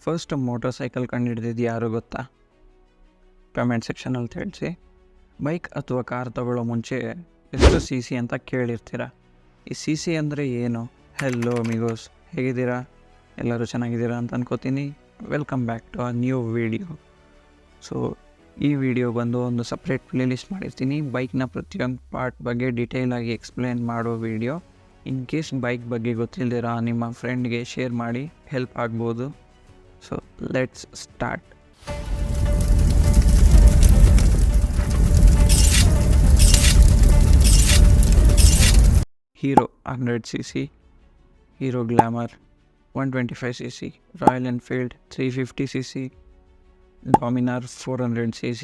First motor cycle ಕಂಡುಹಿಡಿದಿದ್ದು ಯಾರು ಗೊತ್ತಾ? Comment ಸೆಕ್ಷನಲ್ಲಿ ತಿಳಿಸಿ. ಬೈಕ್ ಅಥವಾ ಕಾರ್ ತಗೊಳ್ಳೋ ಮುಂಚೆ ಎಷ್ಟು ಸಿ ಸಿ ಅಂತ ಕೇಳಿರ್ತೀರ. ಈ ಸಿ ಸಿ ಅಂದರೆ ಏನು? ಹೆಲ್ಲೋ ಮಿಗೋಸ್, ಹೇಗಿದ್ದೀರಾ? ಎಲ್ಲರೂ ಚೆನ್ನಾಗಿದ್ದೀರಾ ಅಂತ ಅನ್ಕೋತೀನಿ. Welcome back to a new video. So ಈ ವಿಡಿಯೋ ಬಂದು ಒಂದು ಸಪ್ರೇಟ್ ಪ್ಲೇಲಿಸ್ಟ್ ಮಾಡಿರ್ತೀನಿ. ಬೈಕ್ನ ಪ್ರತಿಯೊಂದು ಪಾರ್ಟ್ ಬಗ್ಗೆ ಡೀಟೇಲಾಗಿ ಎಕ್ಸ್ಪ್ಲೇನ್ ಮಾಡೋ ವಿಡಿಯೋ. ಇನ್ ಕೇಸ್ ಬೈಕ್ ಬಗ್ಗೆ ಗೊತ್ತಿಲ್ದಿರ ನಿಮ್ಮ ಫ್ರೆಂಡ್ಗೆ ಶೇರ್ ಮಾಡಿ, ಹೆಲ್ಪ್ ಆಗ್ಬೋದು. So let's start. Hero 100cc, Hero Glamour 125cc, Royal Enfield 350cc, Dominar 400cc.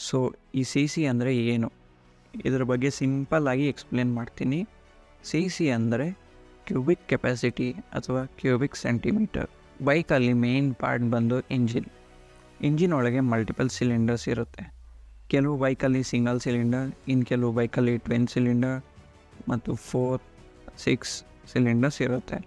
So ಈ ಸಿ ಸಿ ಅಂದರೆ ಏನು? ಇದರ ಬಗ್ಗೆ ಸಿಂಪಲ್ಲಾಗಿ ಎಕ್ಸ್ಪ್ಲೇನ್ ಮಾಡ್ತೀನಿ. ಸಿ ಸಿ ಅಂದರೆ ಕ್ಯೂಬಿಕ್ ಕೆಪಾಸಿಟಿ ಅಥವಾ ಕ್ಯೂಬಿಕ್ ಸೆಂಟಿಮೀಟರ್. ಬೈಕಲ್ಲಿ ಮೇನ್ ಪಾರ್ಟ್ ಬಂದು ಇಂಜಿನ್ ಒಳಗೆ ಮಲ್ಟಿಪಲ್ ಸಿಲಿಂಡರ್ಸ್ ಇರುತ್ತೆ. ಕೆಲವು ಬೈಕಲ್ಲಿ ಸಿಂಗಲ್ ಸಿಲಿಂಡರ್, ಇನ್ನು ಕೆಲವು ಬೈಕಲ್ಲಿ ಟ್ವಿನ್ ಸಿಲಿಂಡರ್ ಮತ್ತು 4-6 ಸಿಲಿಂಡರ್ಸ್ ಇರುತ್ತೆ.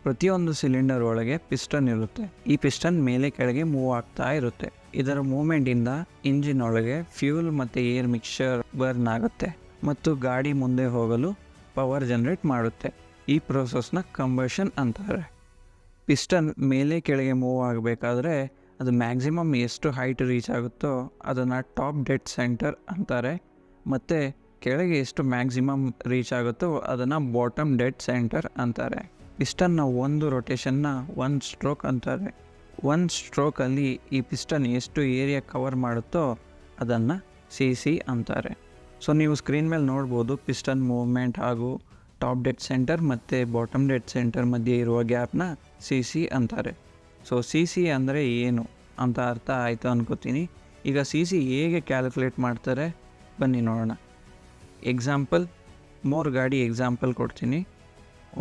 ಪ್ರತಿಯೊಂದು ಸಿಲಿಂಡರ್ ಒಳಗೆ ಪಿಸ್ಟನ್ ಇರುತ್ತೆ. ಈ ಪಿಸ್ಟನ್ ಮೇಲೆ ಕೆಳಗೆ ಮೂವ್ ಆಗ್ತಾ ಇರುತ್ತೆ. ಇದರ ಮೂಮೆಂಟಿಂದ ಇಂಜಿನ್ ಒಳಗೆ ಫ್ಯೂಲ್ ಮತ್ತು ಏರ್ ಮಿಕ್ಸ್ಚರ್ ಬರ್ನ್ ಆಗುತ್ತೆ ಮತ್ತು ಗಾಡಿ ಮುಂದೆ ಹೋಗಲು ಪವರ್ ಜನರೇಟ್ ಮಾಡುತ್ತೆ. ಈ ಪ್ರೋಸೆಸ್ನ ಕಂಬಷನ್ ಅಂತಾರೆ. ಪಿಸ್ಟನ್ ಮೇಲೆ ಕೆಳಗೆ ಮೂವ್ ಆಗಬೇಕಾದ್ರೆ ಅದು ಮ್ಯಾಕ್ಸಿಮಮ್ ಎಷ್ಟು ಹೈಟ್ ರೀಚ್ ಆಗುತ್ತೋ ಅದನ್ನು ಟಾಪ್ ಡೆಡ್ ಸೆಂಟರ್ ಅಂತಾರೆ, ಮತ್ತು ಕೆಳಗೆ ಎಷ್ಟು ಮ್ಯಾಕ್ಸಿಮಮ್ ರೀಚ್ ಆಗುತ್ತೋ ಅದನ್ನು ಬಾಟಮ್ ಡೆಡ್ ಸೆಂಟರ್ ಅಂತಾರೆ. ಪಿಸ್ಟನ್ನ ಒಂದು ರೊಟೇಷನ್ನ ಒಂದು ಸ್ಟ್ರೋಕ್ ಅಂತಾರೆ. ಒಂದು ಸ್ಟ್ರೋಕಲ್ಲಿ ಈ ಪಿಸ್ಟನ್ ಎಷ್ಟು ಏರಿಯಾ ಕವರ್ ಮಾಡುತ್ತೋ ಅದನ್ನು ಸಿ ಸಿ ಅಂತಾರೆ. ಸೊ ನೀವು ಸ್ಕ್ರೀನ್ ಮೇಲೆ ನೋಡ್ಬೋದು ಪಿಸ್ಟನ್ ಮೂವ್ಮೆಂಟ್ ಹಾಗೂ ಟಾಪ್ ಡೆಡ್ ಸೆಂಟರ್ ಮತ್ತು ಬಾಟಮ್ ಡೆಡ್ ಸೆಂಟರ್ ಮಧ್ಯೆ ಇರುವ ಗ್ಯಾಪ್ನ ಸಿ ಸಿ ಅಂತಾರೆ. ಸೊ ಸಿ ಸಿ ಅಂದರೆ ಏನು ಅಂತ ಅರ್ಥ ಆಯಿತು ಅನ್ಕೋತೀನಿ. ಈಗ ಸಿ ಸಿ ಹೇಗೆ ಕ್ಯಾಲ್ಕುಲೇಟ್ ಮಾಡ್ತಾರೆ ಬನ್ನಿ ನೋಡೋಣ. ಎಕ್ಸಾಂಪಲ್, 3 ಗಾಡಿ ಎಕ್ಸಾಂಪಲ್ ಕೊಡ್ತೀನಿ.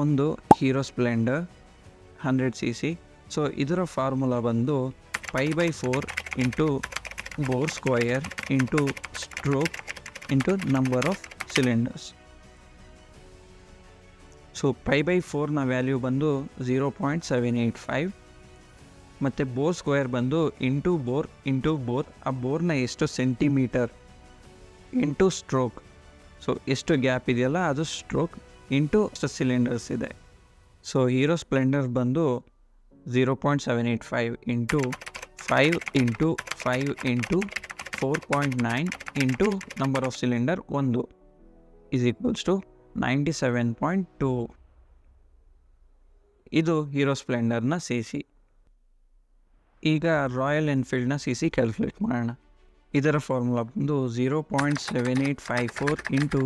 ಒಂದು ಹೀರೋ ಸ್ಪ್ಲೆಂಡರ್ 100cc. ಸೊ ಇದರ ಫಾರ್ಮುಲಾ ಬಂದು π/4 into bore square into stroke into number of cylinders. So π/4ನ ವ್ಯಾಲ್ಯೂ ಬಂದು 0.785 ಮತ್ತು ಬೋರ್ ಸ್ಕ್ವೇರ್ ಬಂದು ಇಂಟು ಬೋರ್ ಆ ಬೋರ್ನ ಎಷ್ಟು ಸೆಂಟಿಮೀಟರ್ ಇಂಟು ಸ್ಟ್ರೋಕ್. ಸೊ ಎಷ್ಟು ಗ್ಯಾಪ್ ಇದೆಯಲ್ಲ ಅದು ಸ್ಟ್ರೋಕ್ ಇಂಟು ಎಷ್ಟು ಸಿಲಿಂಡರ್ಸ್ ಇದೆ. ಸೊ ಹೀರೋ ಸ್ಪ್ಲೆಂಡರ್ ಬಂದು 0.785 into 5 into 5 into 4.9 into number of cylinder 1 is equals to 97.2. ಇದು ಹೀರೋ ಸ್ಪ್ಲೆಂಡರ್ನ ಸಿ ಸಿ. ಈಗ ರಾಯಲ್ ಎನ್ಫೀಲ್ಡ್ನ ಸಿ ಸಿ ಕ್ಯಾಲ್ಕುಲೇಟ್ ಮಾಡೋಣ. ಇದರ ಫಾರ್ಮುಲಾ ಬಂದು 0.7854 into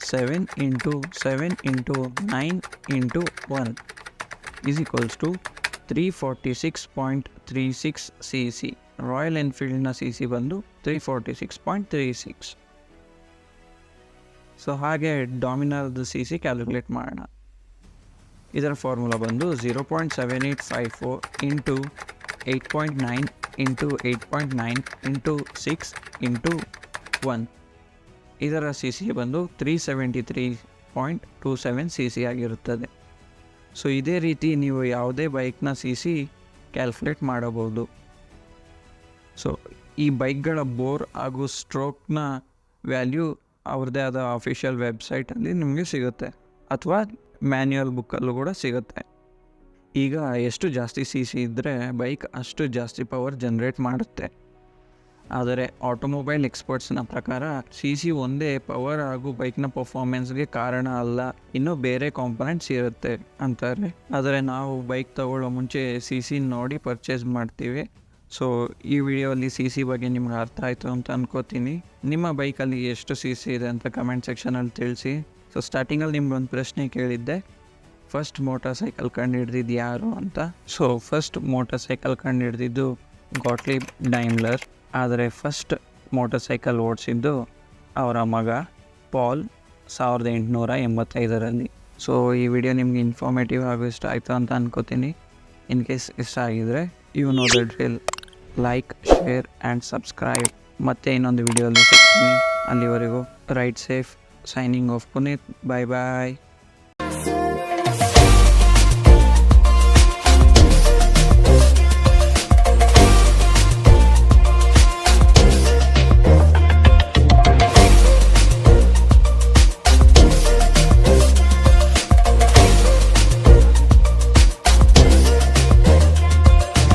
7 into 7 into 9 into 1 is equals to 346.36 C C. Royal ಎನ್ಫೀಲ್ಡ್ನ C C ಬಂದು 346.36. So ಹಾಗೆ ಡಾಮಿನಾರ್ದು C C calculate ಮಾಡೋಣ. ಇದರ ಫಾರ್ಮುಲಾ ಬಂದು 0.7854 ಇಂಟು 8.9 ಇಂಟು 8.9 ಇಂಟು 6 ಇಂಟು 1. ಇದರ ಸಿ ಸಿ ಬಂದು 373.27 ಸಿ ಸಿ ಆಗಿರುತ್ತದೆ. ಸೊ ಇದೇ ರೀತಿ ನೀವು ಯಾವುದೇ ಬೈಕ್ನ ಸಿ ಸಿ ಕ್ಯಾಲ್ಕುಲೇಟ್ ಮಾಡಬಹುದು. ಸೊ ಈ ಬೈಕ್ಗಳ ಬೋರ್ ಹಾಗೂ ಸ್ಟ್ರೋಕ್ನ ವ್ಯಾಲ್ಯೂ ಅವ್ರದ್ದೇ ಆದ ಅಫಿಷಿಯಲ್ ವೆಬ್ಸೈಟಲ್ಲಿ ನಿಮಗೆ ಸಿಗುತ್ತೆ, ಅಥವಾ ಮ್ಯಾನ್ಯುಯಲ್ ಬುಕ್ಕಲ್ಲೂ ಕೂಡ ಸಿಗುತ್ತೆ. ಈಗ ಎಷ್ಟು ಜಾಸ್ತಿ ಸಿ ಸಿ ಇದ್ದರೆ ಬೈಕ್ ಅಷ್ಟು ಜಾಸ್ತಿ ಪವರ್ ಜನ್ರೇಟ್ ಮಾಡುತ್ತೆ. ಆದರೆ ಆಟೋಮೊಬೈಲ್ ಎಕ್ಸ್ಪರ್ಟ್ಸ್ನ ಪ್ರಕಾರ ಸಿ ಸಿ ಒಂದೇ ಪವರ್ ಹಾಗೂ ಬೈಕ್ನ ಪರ್ಫಾರ್ಮೆನ್ಸ್ಗೆ ಕಾರಣ ಅಲ್ಲ, ಇನ್ನೂ ಬೇರೆ ಕಾಂಪೊನೆಂಟ್ಸ್ ಇರುತ್ತೆ ಅಂತಾರೆ. ಆದರೆ ನಾವು ಬೈಕ್ ತಗೊಳ್ಳೋ ಮುಂಚೆ ಸಿ ಸಿ ನೋಡಿ ಪರ್ಚೇಸ್ ಮಾಡ್ತೀವಿ. ಸೊ ಈ ವಿಡಿಯೋಲ್ಲಿ ಸಿ ಸಿ ಬಗ್ಗೆ ನಿಮ್ಗೆ ಅರ್ಥ ಆಯಿತು ಅಂತ ಅನ್ಕೋತೀನಿ. ನಿಮ್ಮ ಬೈಕಲ್ಲಿ ಎಷ್ಟು ಸಿ ಸಿ ಇದೆ ಅಂತ ಕಮೆಂಟ್ ಸೆಕ್ಷನಲ್ಲಿ ತಿಳಿಸಿ. ಸೊ ಸ್ಟಾರ್ಟಿಂಗಲ್ಲಿ ನಿಮ್ಗೊಂದು ಪ್ರಶ್ನೆ ಕೇಳಿದ್ದೆ, ಫಸ್ಟ್ ಮೋಟಾರ್ ಸೈಕಲ್ ಕಂಡುಹಿಡ್ದಿದ್ದು ಯಾರು ಅಂತ. ಸೊ ಫಸ್ಟ್ ಮೋಟಾರ್ ಸೈಕಲ್ ಕಂಡುಹಿಡ್ದಿದ್ದು ಗಾಟ್ಲಿಬ್ ಡೈಮ್ಲರ್. ಆದರೆ ಫಸ್ಟ್ ಮೋಟಾರ್ ಸೈಕಲ್ ಓಡಿಸಿದ್ದು ಅವರ ಮಗ ಪಾಲ್ 1885ರಲ್ಲಿ. ಸೊ ಈ ವಿಡಿಯೋ ನಿಮ್ಗೆ ಇನ್ಫಾರ್ಮೇಟಿವ್ ಹಾಗೂ ಇಷ್ಟ ಆಯಿತು ಅಂತ ಅನ್ಕೋತೀನಿ. ಇನ್ ಕೇಸ್ ಇಷ್ಟ ಆಗಿದರೆ you know the drill, like, share and subscribe. ಮತ್ತೆ ಇನ್ನೊಂದು ವಿಡಿಯೋಲ್ಲಿ ಸಿಗ್ತೀನಿ. ಅಲ್ಲಿವರೆಗೂ ride safe. Signing off Puneeth. Bye ಬಾಯ್.